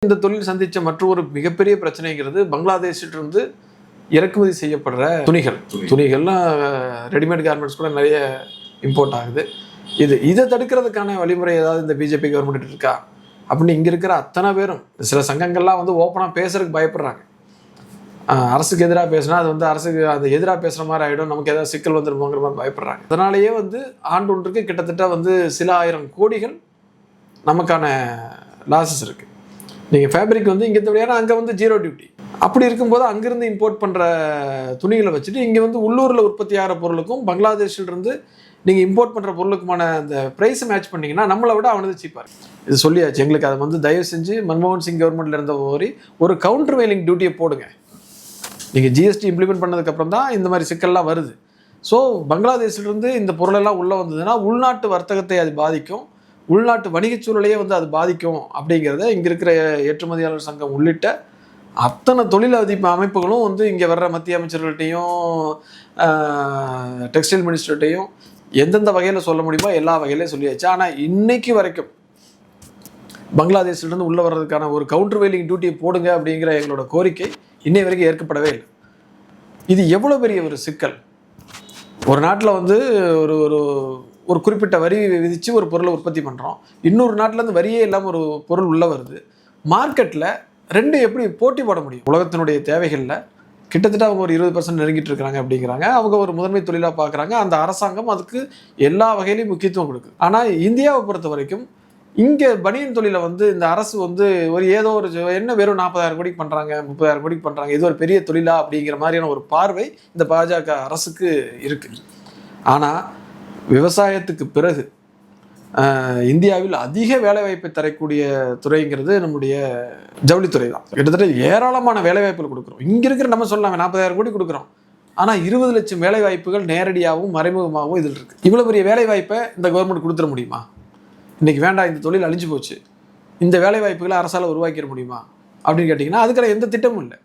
இந்த தொழில் சந்திச்ச மற்றொரு மிகப்பெரிய பிரச்சனைங்கிறது பங்களாதேஷிலிருந்து இறக்குமதி செய்யப்படுற துணிகள்லாம் ரெடிமேட் கார்மெண்ட்ஸ் கூட நிறைய இம்போர்ட் ஆகுது. இதை தடுக்கிறதுக்கான வழிமுறை ஏதாவது இந்த பிஜேபி கவர்மெண்ட் இருக்கா அப்படின்னு இங்கே இருக்கிற அத்தனை பேரும் சில சங்கங்கள்லாம் வந்து ஓப்பனாக பேசுறதுக்கு பயப்படுறாங்க. அரசுக்கு எதிராக பேசினா அது அரசுக்கு அது எதிராக பேசுகிற மாதிரி ஆகிடும், நமக்கு ஏதாவது சிக்கல் வந்துருமோங்கிற மாதிரி பயப்படுறாங்க. அதனாலேயே ஆண்டு ஒன்றுக்கு கிட்டத்தட்ட சில ஆயிரம் கோடிகள் நமக்கான லாஸஸ் இருக்குது. நீங்கள் ஃபேப்ரிக் இங்கே தேவையான அங்கே 0 டியூட்டி. அப்படி இருக்கும்போது அங்கேருந்து இம்போர்ட் பண்ணுற துணிகளை வச்சுட்டு இங்கே உள்ளூரில் உற்பத்தி ஆகிற பொருளுக்கும் பங்களாதேஷிலிருந்து நீங்கள் இம்போர்ட் பண்ணுற பொருளுக்குமான அந்த ப்ரைஸை மேட்ச் பண்ணிங்கன்னா நம்மளை விட அவனது சீப்பாக இருக்குது. இது சொல்லியாச்சு. எங்களுக்கு அதை தயவு செஞ்சு மன்மோகன் சிங் கவர்மெண்ட்டில் இருந்த ஒரு கவுண்டர் வெயிலிங் டியூட்டியை போடுங்க. நீங்கள் ஜிஎஸ்டி இம்ப்ளிமெண்ட் பண்ணதுக்கப்புறம் தான் இந்த மாதிரி சிக்கல்லாம் வருது. ஸோ பங்களாதேஷிலிருந்து இந்த பொருளெல்லாம் உள்ளே வந்ததுன்னா உள்நாட்டு வர்த்தகத்தை அது பாதிக்கும், உள்நாட்டு வணிகச் சூழலையே அது பாதிக்கும். அப்படிங்கிறத இங்கே இருக்கிற ஏற்றுமதியாளர் சங்கம் உள்ளிட்ட அத்தனை தொழில் அமைப்புகளும் இங்கே வர்ற மத்திய அமைச்சர்கள்ட்டையும் டெக்ஸ்டைல் மினிஸ்டர்கிட்டையும் எந்தெந்த வகையில் சொல்ல முடியுமோ எல்லா வகையிலையும் சொல்லியாச்சு. ஆனால் இன்னைக்கு வரைக்கும் பங்களாதேஷிலிருந்து உள்ளே வர்றதுக்கான ஒரு கவுண்டர் வெயிலிங் டியூட்டியை போடுங்க அப்படிங்கிற எங்களோட கோரிக்கை இன்னை வரைக்கும் ஏற்கப்படவே இல்லை. இது எவ்வளோ பெரிய ஒரு சிக்கல். ஒரு நாட்டில் ஒரு ஒரு குறிப்பிட்ட வரி விதித்து ஒரு பொருளை உற்பத்தி பண்ணுறோம், இன்னொரு நாட்டிலேருந்து வரியே இல்லாமல் ஒரு பொருள் உள்ளே வருது. மார்க்கெட்டில் ரெண்டு எப்படி போட்டி போட முடியும்? உலகத்தினுடைய தேவைகளில் கிட்டத்தட்ட அவங்க ஒரு 20% நெருங்கிட்டு இருக்கிறாங்க அப்படிங்கிறாங்க. அவங்க ஒரு முதன்மை தொழிலாக பார்க்குறாங்க. அந்த அரசாங்கம் அதுக்கு எல்லா வகையிலையும் முக்கியத்துவம் கொடுக்குது. ஆனால் இந்தியாவை பொறுத்த வரைக்கும் இங்கே பனியன் தொழிலை இந்த அரசு ஒரு ஏதோ ஒரு என்ன வெறும் 40,000 கோடிக்கு பண்ணுறாங்க, 30,000 கோடிக்கு பண்ணுறாங்க, இது ஒரு பெரிய தொழிலா அப்படிங்கிற மாதிரியான ஒரு பார்வை இந்த பாஜக அரசுக்கு இருக்குது. ஆனால் விவசாயத்துக்கு பிறகு இந்தியாவில் அதிக வேலைவாய்ப்பை தரக்கூடிய துறைங்கிறது நம்முடைய ஜவுளித்துறை தான். கிட்டத்தட்ட ஏராளமான வேலைவாய்ப்புகள் கொடுக்குறோம். இங்கே இருக்கிற நம்ம சொல்லலாம் 40,000 கோடி கொடுக்குறோம், ஆனால் 20 லட்சம் வேலைவாய்ப்புகள் நேரடியாகவும் மறைமுகமாகவும் இதில் இருக்குது. இவ்வளோ பெரிய வேலைவாய்ப்பை இந்த கவர்மெண்ட் கொடுத்துட முடியுமா? இன்றைக்கி வேண்டாம், இந்த தொழில் அழிஞ்சு போச்சு, இந்த வேலைவாய்ப்புகளை அரசால் உருவாக்கிட முடியுமா அப்படின்னு கேட்டிங்கன்னா அதுக்கான எந்த திட்டமும் இல்லை.